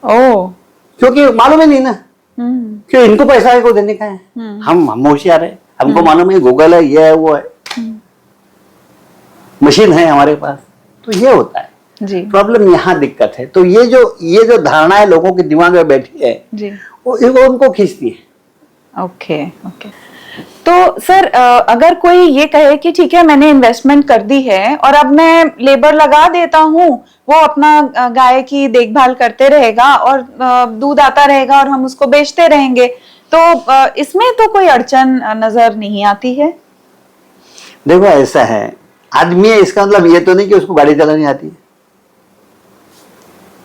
[SPEAKER 2] क्योंकि मालूम ही नहीं ना क्यों इनको पैसा को देने का है। हम होशियार है, हमको मालूम है गूगल है, ये है वो है, मशीन है हमारे पास, तो ये होता है जी। प्रॉब्लम यहाँ दिक्कत है। तो ये जो धारणा है लोगों के दिमाग में बैठी है जी, वो उनको खींचती है।
[SPEAKER 1] ओके। तो सर अगर कोई ये कहे कि ठीक है मैंने इन्वेस्टमेंट कर दी है और अब मैं लेबर लगा देता हूँ, वो अपना गाय की देखभाल करते रहेगा और दूध आता रहेगा और हम उसको बेचते रहेंगे, तो इसमें तो कोई अड़चन नजर नहीं आती है?
[SPEAKER 2] देखो ऐसा है, आदमी है इसका मतलब ये तो नहीं कि उसको गाड़ी चलानी आती है।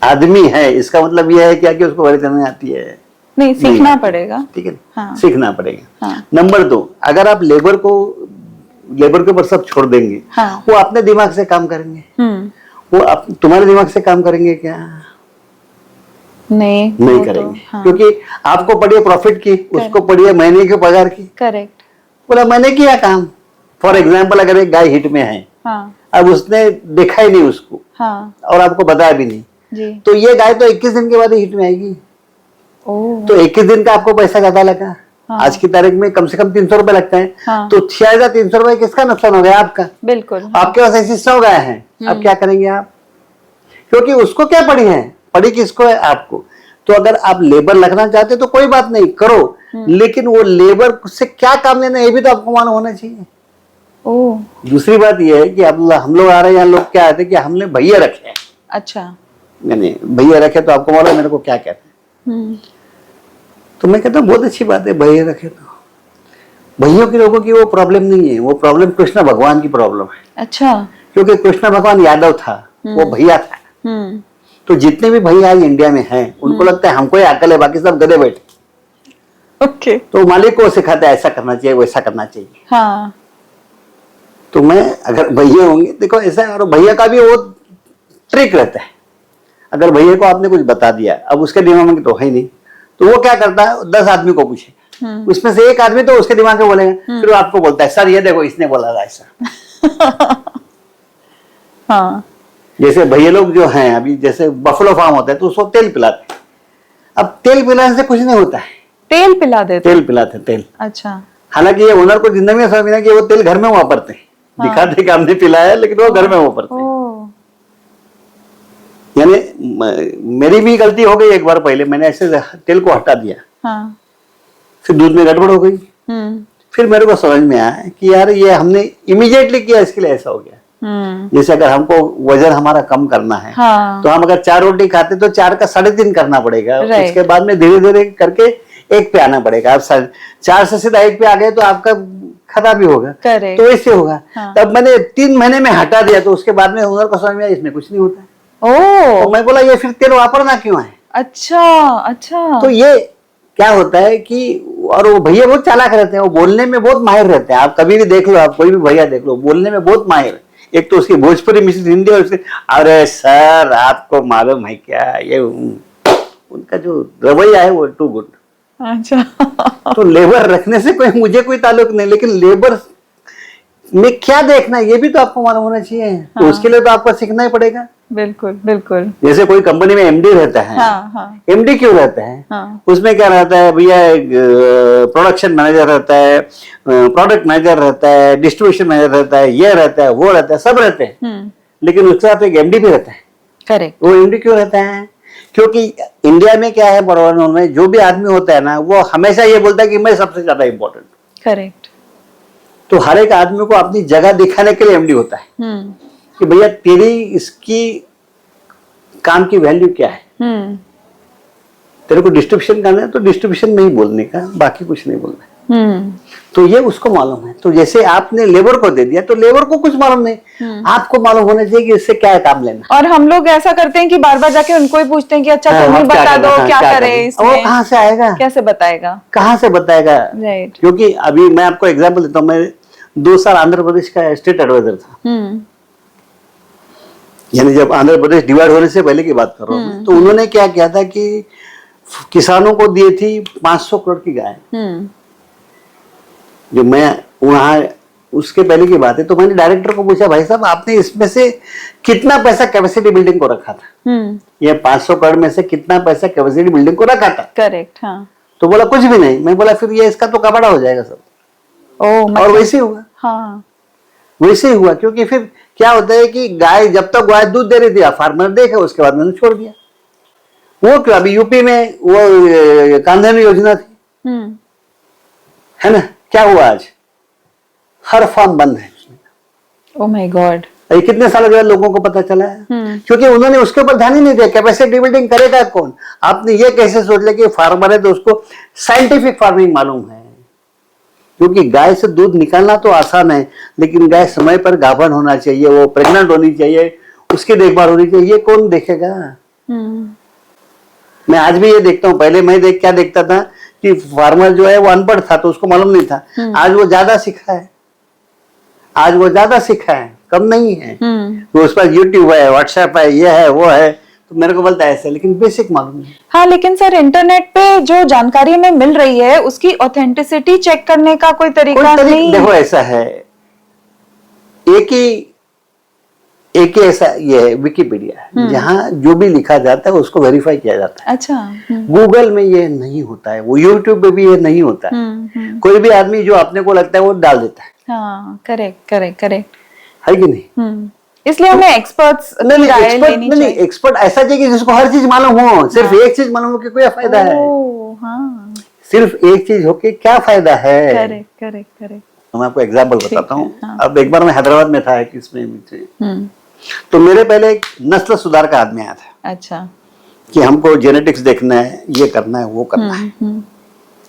[SPEAKER 2] आदमी है इसका मतलब ये है क्या कि उसको गाड़ी चलानी आती है?
[SPEAKER 1] नहीं, सीखना पड़ेगा।
[SPEAKER 2] ठीक है।
[SPEAKER 1] हाँ।
[SPEAKER 2] सीखना पड़ेगा। हाँ। नंबर 2, अगर आप लेबर के ऊपर सब छोड़ देंगे, हाँ। वो अपने दिमाग से काम करेंगे, वो तुम्हारे दिमाग से काम करेंगे क्या? नहीं करेंगे। तो, हाँ। क्योंकि आपको पड़ी है प्रॉफिट की, उसको पड़ी है महीने के पगार की। करेक्ट। बोला मैंने किया काम। फॉर एग्जाम्पल अगर एक गाय हिट में है, हाँ। अब उसने देखा ही नहीं उसको, हाँ। और आपको बताया भी नहीं जी। तो ये गाय तो 21 दिन के बाद ही हिट में आएगी। तो 21 दिन का आपको पैसा ज्यादा लगा। हाँ। आज की तारीख में कम से कम 300 रुपए लगता है। हाँ। तो 6300 रुपए किसका नुकसान हो गया? आपका।
[SPEAKER 1] बिल्कुल।
[SPEAKER 2] आपके पास ऐसे 100 गाय हैं, अब क्या करेंगे आप? क्योंकि उसको क्या पड़ी है, पड़ी किसको है? आपको। तो अगर आप लेबर लगना चाहते तो कोई बात नहीं, करो, लेकिन वो लेबर से क्या काम लेना ये भी तो आपको मालूम होना चाहिए। दूसरी बात ये है कि अब हम लोग आ रहे हैं, यहाँ लोग क्या आते हैं कि हमने भैया रखे हैं।
[SPEAKER 1] अच्छा।
[SPEAKER 2] नहीं, भैया रखे तो आपको मालूम मेरे को क्या कहते हैं। तो मैं कहता हूँ बहुत अच्छी बात है भैया रखे, तो भैयों के लोगों की वो प्रॉब्लम नहीं है, वो प्रॉब्लम कृष्ण भगवान की प्रॉब्लम है।
[SPEAKER 1] अच्छा।
[SPEAKER 2] क्योंकि कृष्ण भगवान यादव था, वो भैया था। तो जितने भी भैया आज इंडिया में हैं, उनको लगता है हमको ही अकल है, बाकी सब गधे बैठे।
[SPEAKER 1] ओके।
[SPEAKER 2] तो मालिक को सिखाता है ऐसा करना चाहिए, वैसा करना चाहिए।
[SPEAKER 1] हाँ।
[SPEAKER 2] तो मैं अगर भैया होंगे, देखो ऐसा है, और भैया का भी वो ट्रिक रहता है। अगर भैया को आपने कुछ बता दिया, अब उसके दिमाग में तो है नहीं, तो वो क्या करता है, 10 आदमी को पूछे, उसमें से एक आदमी तो उसके दिमाग में बोलेगा, फिर वो आपको बोलता है सर ये देखो इसने बोला था ऐसा।
[SPEAKER 1] हाँ।
[SPEAKER 2] जैसे भैया लोग जो हैं अभी, जैसे बफलो फार्म होता है तो उसको तेल पिलाते हैं। अब तेल पिलाने से कुछ नहीं होता है।
[SPEAKER 1] तेल पिला देते? तेल
[SPEAKER 2] पिलाते तेल।
[SPEAKER 1] अच्छा।
[SPEAKER 2] हालांकि ये ओनर को जिंदगी में समझना कि वो तेल घर में वापरते हैं। हाँ। दिखाते कि हमने पिलाया, लेकिन वो घर में वापरते हैं। यानी मेरी भी गलती हो गई, एक बार पहले मैंने ऐसे तेल को हटा दिया। हाँ। फिर दूध में गड़बड़ हो गई। फिर मेरे को समझ में आया कि यार ये हमने इमीडिएटली किया, इसके लिए ऐसा हो गया। जैसे अगर हमको वजन हमारा कम करना है, हाँ। तो हम अगर 4 रोटी खाते तो 4 का 3.5 करना पड़ेगा। उसके बाद में धीरे धीरे करके 1 पे आना पड़ेगा। आप 4 से सीधा 1 पे आ गए तो आपका खराब ही होगा। तो ऐसे होगा। हाँ। तब मैंने 3 महीने में हटा दिया, तो उसके बाद में हुनर को समझ में आया इसमें कुछ नहीं होता है। तो मैं बोला ये फिर तेल वापरना क्यों है? अच्छा अच्छा। तो ये क्या होता है कि, और वो भैया बहुत चालाक रहते हैं, वो बोलने में बहुत माहिर रहते हैं। आप कभी भी देख लो, आप कोई भी भैया देख लो, बोलने में बहुत माहिर। एक तो उसकी भोजपुरी मिसेस हिंदी, और उसके अरे सर आपको मालूम है क्या, ये उनका जो रवैया है वो टू गुड। अच्छा। तो लेबर रखने से मुझे कोई ताल्लुक नहीं, लेकिन लेबर में क्या देखना है ये भी तो आपको मालूम होना चाहिए। हाँ। तो उसके लिए तो आपको सीखना ही पड़ेगा। बिल्कुल बिल्कुल। जैसे कोई कंपनी में एमडी रहता है। हाँ, हाँ। एमडी क्यों रहता है? हाँ। उसमें क्या रहता है भैया, प्रोडक्शन मैनेजर रहता है, प्रोडक्ट मैनेजर रहता है, डिस्ट्रीब्यूशन मैनेजर रहता है, ये रहता है, वो रहता है, सब रहते हैं। लेकिन उसके साथ एक एमडी भी रहता है। करेक्ट। वो एमडी क्यों रहता है? क्योंकि इंडिया में क्या है, बड़ौदा में जो भी आदमी होता है ना, वो हमेशा ये बोलता है कि मैं सबसे ज्यादा इंपॉर्टेंट। करेक्ट। तो हर एक आदमी को अपनी जगह दिखाने के लिए एमडी होता है कि भैया तेरी इसकी काम की वैल्यू क्या है। तेरे को डिस्ट्रीब्यूशन करना है तो डिस्ट्रीब्यूशन में ही बोलने का, बाकी कुछ नहीं बोलना है। तो ये उसको मालूम है। तो जैसे आपने लेबर को दे दिया तो लेबर को कुछ मालूम नहीं, आपको मालूम होना चाहिए कि इससे क्या काम लेना। और हम लोग ऐसा करते हैं कि बार बार जाके उनको ही पूछते हैं कि अच्छा तुम ही बता दो क्या करें इसमें। वो कहाँ से आएगा, कैसे बताएगा, कहाँ से बताएगा। राइट। क्योंकि अभी मैं आपको एग्जाम्पल देता हूँ, मैं 2 साल आंध्र प्रदेश का स्टेट एडवाइजर था। यानी जब आंध्र प्रदेश डिवाइड होने से पहले की बात कर रहा हूँ। तो उन्होंने क्या किया था कि किसानों को दिए थी 500 करोड़ की गाय। जो मैं वहां, उसके पहले की बात है, तो मैंने डायरेक्टर को पूछा भाई साहब आपने इसमें से कितना पैसा कैपेसिटी बिल्डिंग को रखा था? ये 500 करोड़ में से कितना पैसा कैपेसिटी बिल्डिंग को रखा था? करेक्ट। हाँ। तो बोला कुछ भी नहीं। मैं बोला फिर ये इसका तो कबाड़ा हो जाएगा सब। और वैसे हुआ। हाँ। वैसे ही हुआ, क्योंकि फिर क्या होता है कि गाय जब तक गाय दूध दे रही थी फार्मर देखा, उसके बाद मैंने छोड़ दिया। वो क्यों, अभी यूपी में वो कांधन योजना थी, है ना, क्या हुआ आज? हर फार्म बंद है। Oh my God. कितने साल के बाद लोगों को पता चला है? क्योंकि उन्होंने उसके ऊपर ध्यान ही नहीं दिया। कैपेसिटी बिल्डिंग करेगा कौन? आपने ये कैसे सोच लिया कि फार्मर है तो उसको साइंटिफिक फार्मिंग मालूम है? क्योंकि गाय से दूध निकालना तो आसान है, लेकिन गाय समय पर गाभन होना चाहिए, वो प्रेग्नेंट होनी चाहिए, उसकी देखभाल होनी चाहिए। ये कौन देखेगा? मैं आज भी ये देखता हूँ। पहले मैं क्या देखता था कि फार्मर जो है वो अनपढ़ था तो उसको मालूम नहीं था। आज वो ज्यादा सीखा है, आज वो ज्यादा सीखा है, कम नहीं है। तो उस पर यूट्यूब है, व्हाट्सएप है, ये है, वो है, तो मेरे को बोलता है ऐसे, लेकिन बेसिक मालूम नहीं। हाँ, लेकिन सर इंटरनेट पे जो जानकारी हमें मिल रही है उसकी ऑथेंटिसिटी चेक करने का कोई तरीका नहीं? देखो ऐसा है, एक ही एक ही ऐसा ये है विकिपीडिया, जहाँ जो भी लिखा जाता है उसको वेरीफाई किया जाता है।
[SPEAKER 1] अच्छा।
[SPEAKER 2] गूगल में ये नहीं होता है, वो यूट्यूब पे भी ये नहीं होता है। कोई भी आदमी जो अपने को लगता है वो डाल देता है।
[SPEAKER 1] हाँ, करेक्ट करेक्ट करेक्ट,
[SPEAKER 2] है कि नहीं?
[SPEAKER 1] इसलिए हमें एक्सपर्ट्स की राय लेनी चाहिए।
[SPEAKER 2] एक्सपर्ट ऐसा चाहिए कि जिसको हर चीज मालूम हो। सिर्फ एक चीज मालूम हो कि कोई फायदा है?
[SPEAKER 1] हाँ,
[SPEAKER 2] सिर्फ एक चीज हो के क्या फायदा है?
[SPEAKER 1] Correct correct correct.
[SPEAKER 2] मैं आपको एग्जाम्पल बताता हूँ।
[SPEAKER 1] हाँ।
[SPEAKER 2] अब एक बार मैं हैदराबाद में था किसमें, तो मेरे पहले एक नस्ल सुधार का आदमी आया था।
[SPEAKER 1] अच्छा।
[SPEAKER 2] कि हमको जेनेटिक्स देखना है, ये करना है, वो करना है,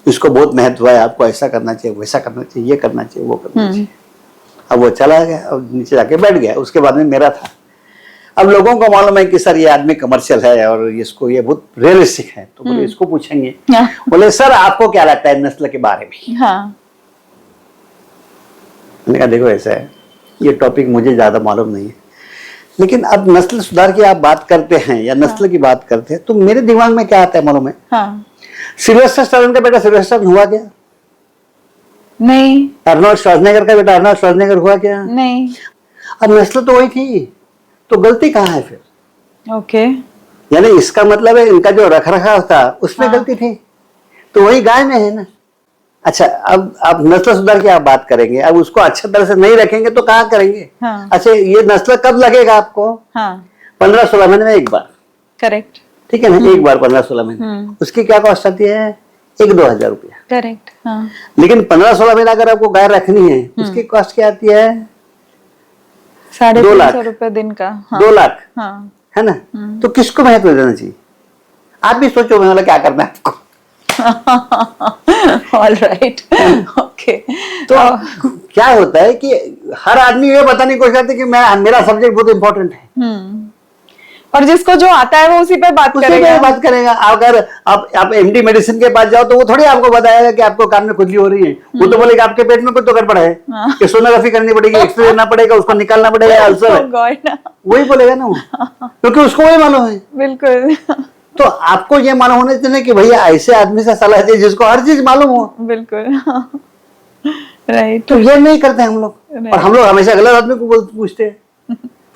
[SPEAKER 2] इसको बहुत महत्व है, आपको ऐसा करना चाहिए, वैसा करना चाहिए, ये करना चाहिए, वो करना चाहिए। अब वो चला गया, अब नीचे जाके बैठ गया। उसके बाद में मेरा था। अब लोगों को मालूम है कि सर ये आदमी कमर्शियल है और इसको ये बहुत रियलिस्टिक है, तो बोले इसको पूछेंगे। बोले सर आपको क्या लगता है नस्ल के बारे में?
[SPEAKER 1] हाँ।
[SPEAKER 2] मैंने कहा देखो ऐसा है, ये टॉपिक मुझे ज्यादा मालूम नहीं है, लेकिन अब नस्ल सुधार की आप बात करते हैं या नस्ल की बात करते हैं, तो मेरे दिमाग में क्या आता है मालूम है?
[SPEAKER 1] हाँ।
[SPEAKER 2] सिल्वेस्टर स्टैलोन का बेटा सिल्वेस्टर हुआ क्या?
[SPEAKER 1] नहीं।
[SPEAKER 2] अर्नोल्ड श्वार्ज़नेगर का बेटा अर्नोल्ड श्वार्ज़नेगर हुआ क्या?
[SPEAKER 1] नहीं।
[SPEAKER 2] अब नस्ल तो वही थी, तो गलती कहाँ है फिर?
[SPEAKER 1] ओके।
[SPEAKER 2] यानी इसका मतलब है इनका जो रख रखाव था उसमें गलती थी, तो वही गाय में है ना। अच्छा, अब आप नस्ल सुधार की आप बात करेंगे, अब उसको अच्छी तरह से नहीं रखेंगे तो कहाँ करेंगे?
[SPEAKER 1] हाँ।
[SPEAKER 2] अच्छा, ये नस्ल कब लगेगा आपको?
[SPEAKER 1] हाँ।
[SPEAKER 2] 15-16 महीने में एक बार।
[SPEAKER 1] करेक्ट।
[SPEAKER 2] ठीक है ना, एक बार 15-16 महीने। उसकी क्या कॉस्ट आती है? 1-2 हजार रुपया।
[SPEAKER 1] करेक्ट। हाँ।
[SPEAKER 2] लेकिन 15-16 महीना अगर आपको गाय रखनी है, उसकी कॉस्ट क्या आती है?
[SPEAKER 1] 350 रुपए दिन का। हाँ।
[SPEAKER 2] 2 लाख।
[SPEAKER 1] हाँ।
[SPEAKER 2] है ना? तो किसको महत्व देना चाहिए? आप भी सोचो मतलब क्या करना है आपको।
[SPEAKER 1] All right, okay.
[SPEAKER 2] तो क्या होता है कि हर आदमी ये बताने की कोशिश करता है कि मेरा सब्जेक्ट बहुत इंपॉर्टेंट है।
[SPEAKER 1] और जिसको जो आता है वो उसी पे बात करेगा।
[SPEAKER 2] अगर आप एमडी मेडिसिन के पास जाओ तो वो थोड़ी आपको बताएगा कि आपको कान में खुजली हो रही है। वो तो बोलेगा आपके पेट में कुछ तो गड़बड़ है, कि सोनोग्राफी करनी पड़ेगी, एक्सरे लेना पड़ेगा, उसको निकालना पड़ेगा, अल्सर है। वही बोलेगा ना वो, क्योंकि उसको वही मालूम है।
[SPEAKER 1] बिल्कुल।
[SPEAKER 2] तो आपको ये मालूम होना चाहिए कि भैया ऐसे आदमी से सलाह दे जिसको हर चीज मालूम हो।
[SPEAKER 1] बिल्कुल। राइट।
[SPEAKER 2] तो ये नहीं करते हम लोग, और हम लोग हमेशा गलत आदमी को पूछते हैं।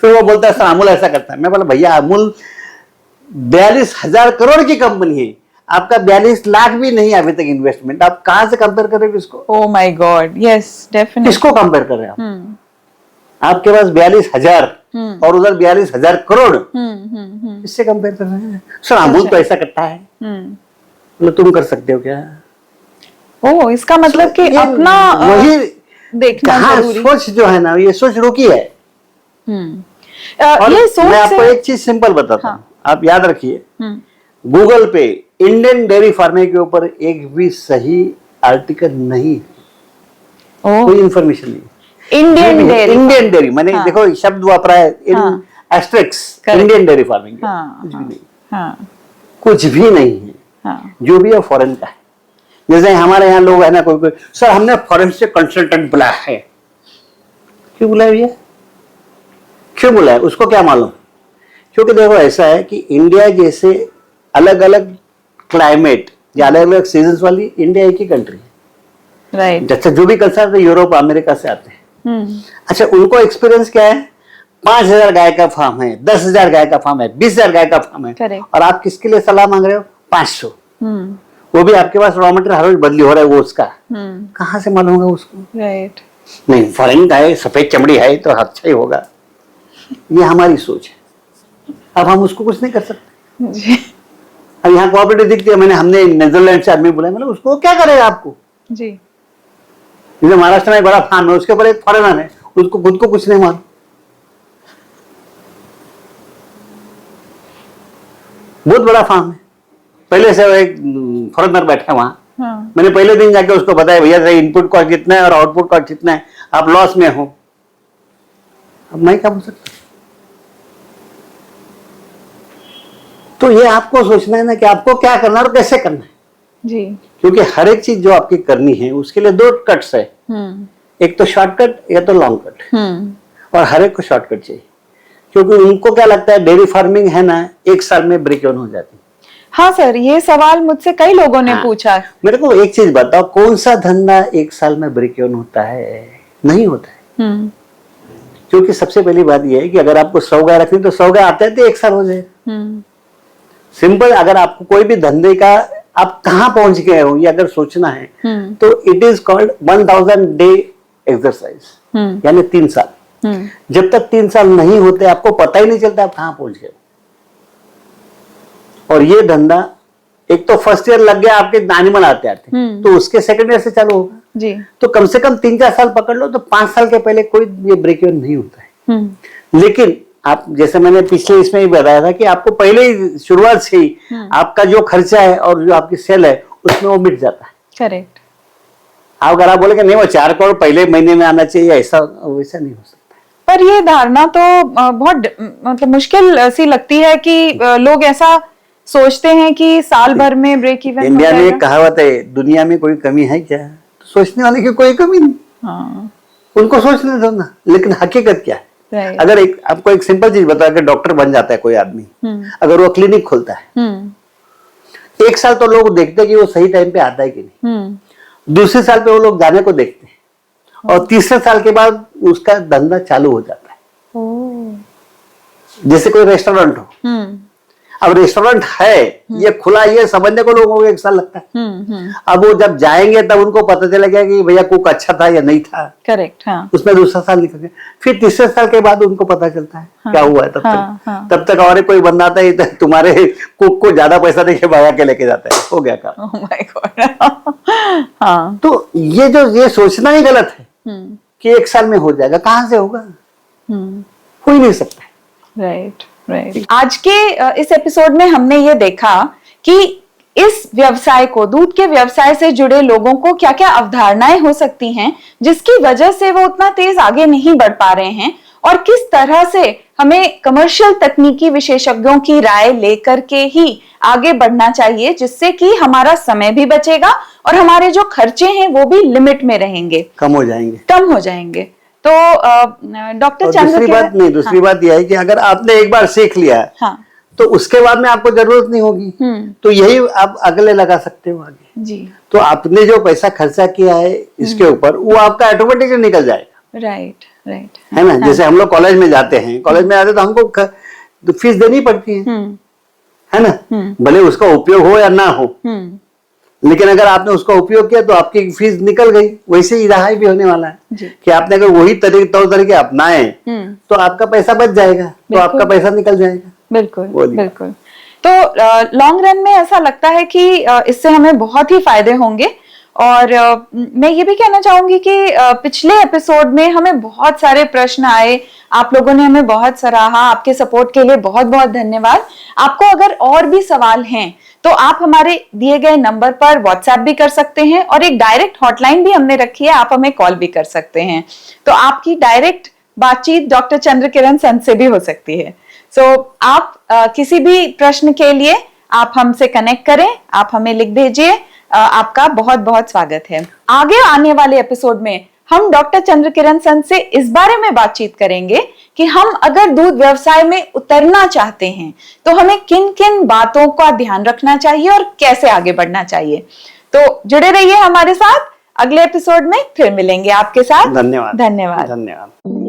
[SPEAKER 2] फिर वो बोलता है सर अमूल ऐसा करता है। मैं बोला भैया अमूल 42,000 करोड़ की कंपनी है, आपका 42 लाख भी नहीं अभी तक इन्वेस्टमेंट, आप कहां से कंपेयर करेंगे इसको?
[SPEAKER 1] Oh my God, yes definitely.
[SPEAKER 2] किसको कंपेयर कर रहे हैं आप? आपके पास 42,000 और उधर 42,000 करोड़, इससे कंपेयर कर रहे हैं। सर अमूल तो ऐसा करता है, मतलब तुम कर सकते हो क्या?
[SPEAKER 1] ओह, इसका मतलब कि अपना
[SPEAKER 2] वही
[SPEAKER 1] देखना जरूरी।
[SPEAKER 2] सोच जो है ना, ये सोच रुकी है। और
[SPEAKER 1] ये सोच
[SPEAKER 2] मैं आपको एक चीज सिंपल बताता हूँ, आप याद रखिए। गूगल पे इंडियन डेयरी फार्मिंग के ऊपर एक भी सही आर्टिकल नहीं है, कोई इंफॉर्मेशन नहीं। इंडियन डेयरी मैंने देखो शब्द वापरा है इन एस्ट्रिक्स, इंडियन डेयरी फार्मिंग, कुछ भी नहीं, कुछ भी नहीं है। जो भी है फॉरेन का है। जैसे हमारे यहाँ लोग है ना, कोई सर हमने फॉरेन से कंसल्टेंट बुलाया है। क्यों बुलाया भैया? क्यों बुलाया? उसको क्या मालूम? क्योंकि देखो ऐसा है कि इंडिया जैसे अलग अलग क्लाइमेट या अलग अलग सीजन्स वाली इंडिया एक ही कंट्री है।
[SPEAKER 1] राइट।
[SPEAKER 2] जैसे जो भी कंसल्टेंट यूरोप अमेरिका से आते हैं, अच्छा उनको एक्सपीरियंस क्या है? 5,000 गाय का फार्म है, 10,000 गाय का फार्म है, 20,000 गाय का फार्म है।
[SPEAKER 1] Correct.
[SPEAKER 2] और आप किसके लिए सलाह मांग रहे हो? 500। वो भी आपके पास रॉ मटेरियल हर रोज बदली हो रहा है, वो उसका कहाँ से मालूम होगा उसको?
[SPEAKER 1] राइट।
[SPEAKER 2] नहीं, फॉरेन गाय सफेद चमड़ी है तो अच्छा ही होगा, ये हमारी सोच है। अब हम उसको कुछ नहीं कर सकते
[SPEAKER 1] जी।
[SPEAKER 2] अब यहाँ कोऑपरेटिव दिखती है, हमने नेदरलैंड से आदमी बुलाया, मतलब उसको क्या करेगा आपको
[SPEAKER 1] जी।
[SPEAKER 2] जैसे महाराष्ट्र में एक बड़ा फार्म है, उसके ऊपर एक फॉरेनर है, उसको खुद को कुछ नहीं मालूम। बहुत बड़ा फार्म है, पहले से एक फॉरेनर बैठा वहां। मैंने पहले दिन जाके उसको बताया भैया इनपुट कॉस्ट कितना है और आउटपुट कॉस्ट कितना है, आप लॉस में हो। अब मैं क्या बोल सकता? तो ये आपको सोचना है ना कि आपको क्या करना है और कैसे करना है
[SPEAKER 1] जी।
[SPEAKER 2] क्योंकि हर एक चीज जो आपकी करनी है उसके लिए 2 कट्स है, एक तो शॉर्टकट या तो लॉन्ग कट, और हर एक को शॉर्टकट चाहिए। क्योंकि उनको क्या लगता है डेयरी फार्मिंग है ना 1 साल में ब्रेक इवन हो जाती है।
[SPEAKER 1] हाँ सर, ये सवाल मुझसे कई लोगों ने पूछा।
[SPEAKER 2] मेरे को एक चीज बताओ, कौन सा धंधा 1 साल में ब्रेक इवन होता है? नहीं होता है। क्योंकि सबसे पहली बात यह है कि अगर आपको 100 गाय रखनी तो 100 गाय आते आते 1 साल हो जाएगा। सिंपल। अगर आपको कोई भी धंधे का आप कहाँ पहुंच गए हो ये अगर सोचना है तो it is called 1000 day exercise, यानी 3 साल। जब तक 3 साल नहीं होते आपको पता ही नहीं चलता आप कहाँ पहुंच गए। और ये धंधा एक तो फर्स्ट ईयर लग गया आपके एनिमल आते आते, तो उसके सेकंड ईयर से चालू होगा
[SPEAKER 1] जी।
[SPEAKER 2] तो कम से कम 3-4 साल पकड़ लो, तो 5 साल के पहले कोई ये ब्रेक इवन नहीं होता है। लेकिन आप जैसे मैंने पिछले इसमें ही बताया था कि आपको पहले ही शुरुआत से ही आपका जो खर्चा है और जो आपकी सेल है उसमें वो मिट जाता है।
[SPEAKER 1] करेक्ट।
[SPEAKER 2] आप अगर आप बोले कि नहीं वो 4 करोड़ पहले महीने में आना चाहिए, ऐसा वैसा नहीं हो सकता।
[SPEAKER 1] पर ये धारणा तो बहुत मतलब मुश्किल सी लगती है कि लोग ऐसा सोचते हैं कि साल भर में ब्रेक इवन।
[SPEAKER 2] इंडिया में एक कहावत है, दुनिया में कोई कमी है क्या? तो सोचने वाले की कोई कमी नहीं।
[SPEAKER 1] हाँ।
[SPEAKER 2] उनको सोचने दो ना। लेकिन हकीकत क्या है? अगर आपको एक सिंपल चीज बता के डॉक्टर बन जाता है कोई आदमी, अगर वो क्लिनिक खोलता है, 1 साल तो लोग देखते हैं कि वो सही टाइम पे आता है कि नहीं। दूसरे साल पे वो लोग जाने को देखते हैं और तीसरे साल के बाद उसका धंधा चालू हो जाता है। जैसे कोई रेस्टोरेंट हो, अब रेस्टोरेंट है ये खुला, ये समझने को लोगों को 1 साल लगता है। अब वो जब जाएंगे तब उनको पता चलेगा कि भैया कुक अच्छा था या नहीं था।
[SPEAKER 1] करेक्ट। हाँ।
[SPEAKER 2] उसमें दूसरा साल निकल गया, फिर तीसरे साल के बाद उनको पता चलता है क्या हुआ है। तब तक और कोई बंदा आता है तुम्हारे कुक को ज्यादा पैसा देके भगा के लेके जाता है, हो गया काम।
[SPEAKER 1] Oh my God. हाँ।
[SPEAKER 2] तो ये सोचना ही गलत है कि 1 साल में हो जाएगा। कहां से होगा? हो ही नहीं सकता।
[SPEAKER 1] राइट। आज के इस एपिसोड में हमने ये देखा कि इस व्यवसाय को, दूध के व्यवसाय से जुड़े लोगों को क्या क्या अवधारणाएं हो सकती हैं जिसकी वजह से वो उतना तेज आगे नहीं बढ़ पा रहे हैं, और किस तरह से हमें कमर्शियल तकनीकी विशेषज्ञों की राय लेकर के ही आगे बढ़ना चाहिए, जिससे कि हमारा समय भी बचेगा और हमारे जो खर्चे हैं वो भी लिमिट में रहेंगे,
[SPEAKER 2] कम हो जाएंगे।
[SPEAKER 1] तो डॉक्टर चंद्र
[SPEAKER 2] दूसरी बात यह है कि अगर आपने एक बार सीख लिया तो उसके बाद में आपको जरूरत नहीं होगी, तो यही आप अगले लगा सकते हो आगे
[SPEAKER 1] जी।
[SPEAKER 2] तो आपने जो पैसा खर्चा किया है इसके ऊपर वो आपका ऑटोमेटिकली निकल जाएगा।
[SPEAKER 1] राइट
[SPEAKER 2] है ना। जैसे हम लोग कॉलेज में जाते हैं, तो हमको फीस देनी पड़ती है ना। भले उसका उपयोग हो या ना हो, लेकिन अगर आपने उसका उपयोग किया तो आपकी फीस निकल गई। वैसे ही रहा भी होने वाला है कि आपने अगर वही तरीके अपनाए तो आपका पैसा बच जाएगा, तो आपका पैसा निकल जाएगा।
[SPEAKER 1] बिल्कुल। तो लॉन्ग रन में ऐसा लगता है कि इससे हमें बहुत ही फायदे होंगे। और मैं ये भी कहना चाहूंगी कि पिछले एपिसोड में हमें बहुत सारे प्रश्न आए, आप लोगों ने हमें बहुत सराहा। आपके सपोर्ट के लिए बहुत बहुत धन्यवाद। आपको अगर और भी सवाल हैं तो आप हमारे दिए गए नंबर पर व्हाट्सएप भी कर सकते हैं, और एक डायरेक्ट हॉटलाइन भी हमने रखी है, आप हमें कॉल भी कर सकते हैं। तो आपकी डायरेक्ट बातचीत डॉक्टर चंद्रकिरण संत से भी हो सकती है। आप किसी भी प्रश्न के लिए आप हमसे कनेक्ट करें, आप हमें लिख भेजिए। आपका बहुत बहुत स्वागत है। आगे आने वाले एपिसोड में हम डॉक्टर चंद्रकिरण संत से इस बारे में बातचीत करेंगे कि हम अगर दूध व्यवसाय में उतरना चाहते हैं तो हमें किन किन बातों का ध्यान रखना चाहिए और कैसे आगे बढ़ना चाहिए। तो जुड़े रहिए हमारे साथ। अगले एपिसोड में फिर मिलेंगे आपके साथ।
[SPEAKER 2] धन्यवाद।
[SPEAKER 1] धन्यवाद।